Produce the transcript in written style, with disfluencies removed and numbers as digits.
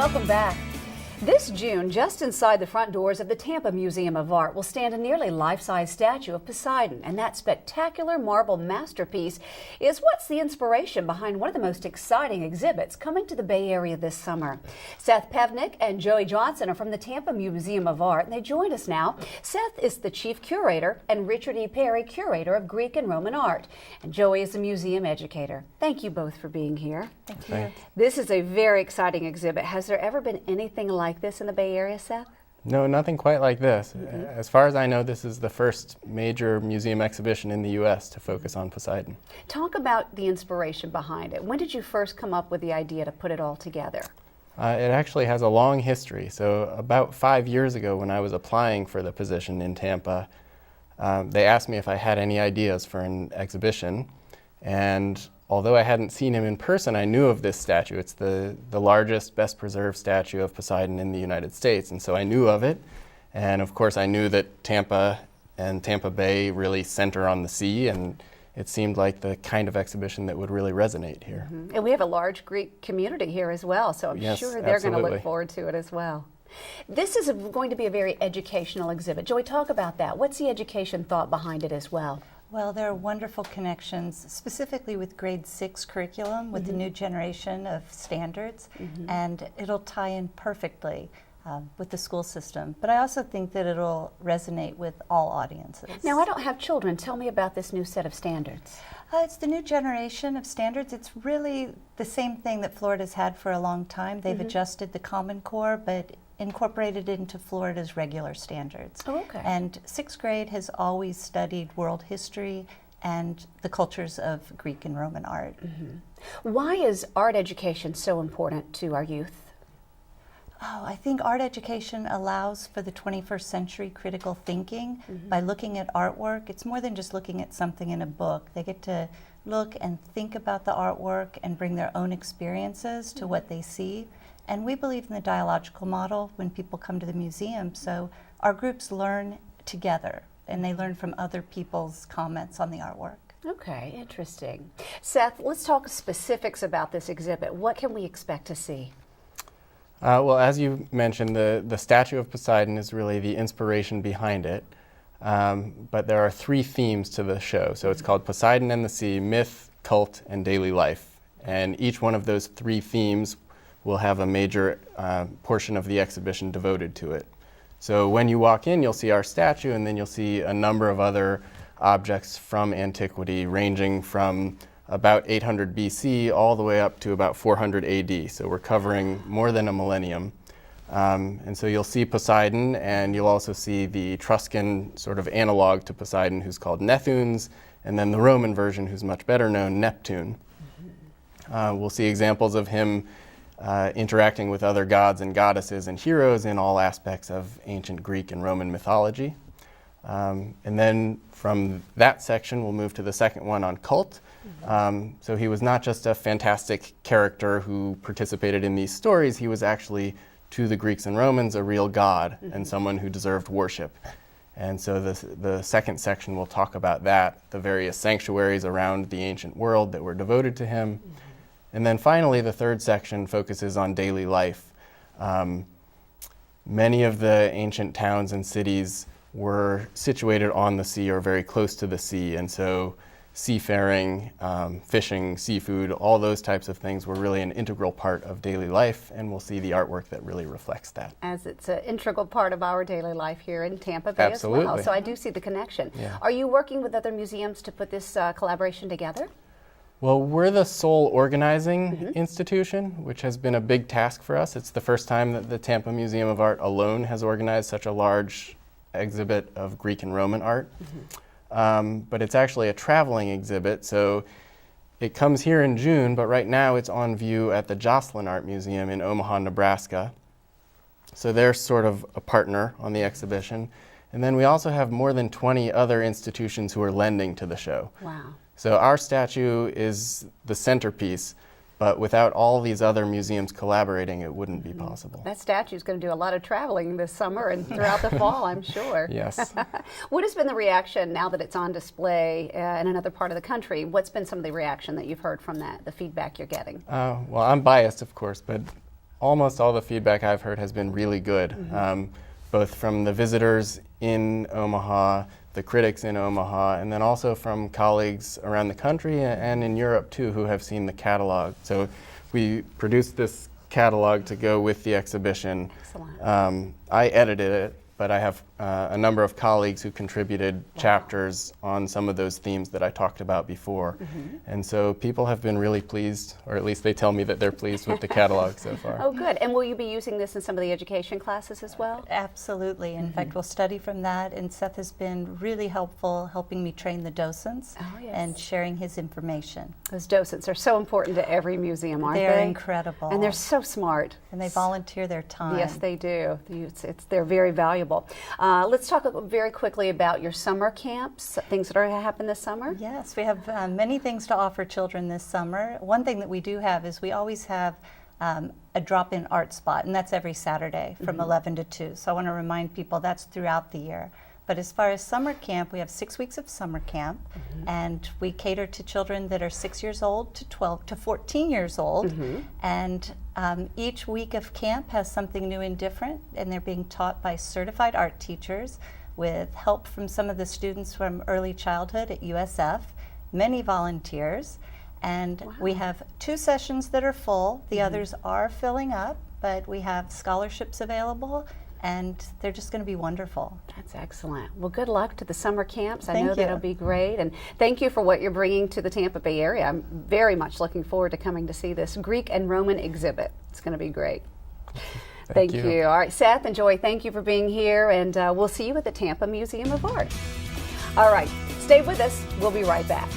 Welcome back. This June, just inside the front doors of the Tampa Museum of Art will stand a nearly life-size statue of Poseidon, and that spectacular marble masterpiece is what's the inspiration behind one of the most exciting exhibits coming to the Bay Area this summer. Seth Pevnick and Joey Johnson are from the Tampa Museum of Art, and they join us now. Seth is the chief curator, and Richard E. Perry, curator of Greek and Roman art, and Joey is a museum educator. Thank you both for being here. Thank you. This is a very exciting exhibit. Has there ever been anything like this in the Bay Area, Seth? No, nothing quite like this. As far as I know, this is the first major museum exhibition in the U.S. to focus on Poseidon. Talk about the inspiration behind it. When did you first come up with the idea to put it all together? It actually has a long history. So about 5 years ago, when I was applying for the position in Tampa, they asked me if I had any ideas for an exhibition. And although I hadn't seen him in person, I knew of this statue. It's the largest, best preserved statue of Poseidon in the United States, and so I knew of it. And of course I knew that Tampa and Tampa Bay really center on the sea, and it seemed like the kind of exhibition that would really resonate here. And we have a large Greek community here as well, so I'm sure they're going to look forward to it as well. This is going to be a very educational exhibit. Joey, talk about that. What's the education thought behind it as well? Well, there are wonderful connections, specifically with grade 6 curriculum, with the new generation of standards, and it'll tie in perfectly with the school system. But I also think that it'll resonate with all audiences. Now, I don't have children. Tell me about this new set of standards. It's the new generation of standards. It's really the same thing that Florida's had for a long time. They've adjusted the Common Core, but incorporated into Florida's regular standards. Oh, okay. And 6th grade has always studied world history and the cultures of Greek and Roman art. Why is art education so important to our youth? Oh, I think art education allows for the 21st century critical thinking by looking at artwork. It's more than just looking at something in a book. They get to look and think about the artwork and bring their own experiences to what they see. And we believe in the dialogical model when people come to the museum, so our groups learn together and they learn from other people's comments on the artwork. Okay, interesting. Seth, let's talk specifics about this exhibit. What can we expect to see? Well, as you mentioned, the statue of Poseidon is really the inspiration behind it. But there are 3 themes to the show. So it's called Poseidon and the Sea, Myth, Cult, and Daily Life. And each one of those 3 themes will have a major portion of the exhibition devoted to it. So when you walk in, you'll see our statue, and then you'll see a number of other objects from antiquity, ranging from about 800 BC all the way up to about 400 AD. So we're covering more than a millennium. And so you'll see Poseidon, and you'll also see the Etruscan sort of analog to Poseidon, who's called Nethunes, and then the Roman version, who's much better known, Neptune. We'll see examples of him interacting with other gods and goddesses and heroes in all aspects of ancient Greek and Roman mythology. And then from that section, we'll move to the second one on cult. So he was not just a fantastic character who participated in these stories, he was actually, to the Greeks and Romans, a real god and someone who deserved worship. And so the second section will talk about that, the various sanctuaries around the ancient world that were devoted to him. And then finally, the third section focuses on daily life. Many of the ancient towns and cities were situated on the sea or very close to the sea, and so seafaring, fishing, seafood, all those types of things were really an integral part of daily life, and we'll see the artwork that really reflects that. As it's an integral part of our daily life here in Tampa Bay as well, so I do see the connection. Yeah. Are you working with other museums to put this collaboration together? Well, we're the sole organizing institution, which has been a big task for us. It's the first time that the Tampa Museum of Art alone has organized such a large exhibit of Greek and Roman art. But it's actually a traveling exhibit, so it comes here in June, but right now it's on view at the Joslyn Art Museum in Omaha, Nebraska. So they're sort of a partner on the exhibition. And then we also have more than 20 other institutions who are lending to the show. Wow. So our statue is the centerpiece, but without all these other museums collaborating, it wouldn't be possible. That statue is going to do a lot of traveling this summer and throughout the fall, I'm sure. Yes. What has been the reaction now that it's on display in another part of the country? What's been some of the reaction that you've heard from that, the feedback you're getting? Well, I'm biased, of course, but almost all the feedback I've heard has been really good, both from the visitors in Omaha, the critics in Omaha, and then also from colleagues around the country and in Europe too who have seen the catalog. So we produced this catalog to go with the exhibition. Excellent. I edited it, but I have a number of colleagues who contributed chapters on some of those themes that I talked about before. And so people have been really pleased, or at least they tell me that they're pleased with the catalog so far. Oh, good. And will you be using this in some of the education classes as well? Absolutely. In fact, we'll study from that, and Seth has been really helpful helping me train the docents and sharing his information. Those docents are so important to every museum, aren't they? They're incredible. And they're so smart. And they volunteer their time. Yes, they do. They're very valuable. Let's talk very quickly about your summer camps, things that are going to happen this summer. Yes, we have many things to offer children this summer. One thing that we do have is we always have a drop-in art spot, and that's every Saturday from 11 to 2. So I want to remind people that's throughout the year. But as far as summer camp, we have 6 weeks of summer camp, and we cater to children that are 6 years old to 12 to 14 years old. And each week of camp has something new and different, and they're being taught by certified art teachers with help from some of the students from early childhood at USF, many volunteers. And we have 2 sessions that are full. The others are filling up, but we have scholarships available, and they're just going to be wonderful. That's excellent. Well, good luck to the summer camps. I Thank know you. that'll be great. And thank you for what you're bringing to the Tampa Bay area. I'm very much looking forward to coming to see this Greek and Roman exhibit. It's going to be great. Thank you. All right, Seth and Joy, thank you for being here, and we'll see you at the Tampa Museum of Art. All right, stay with us. We'll be right back.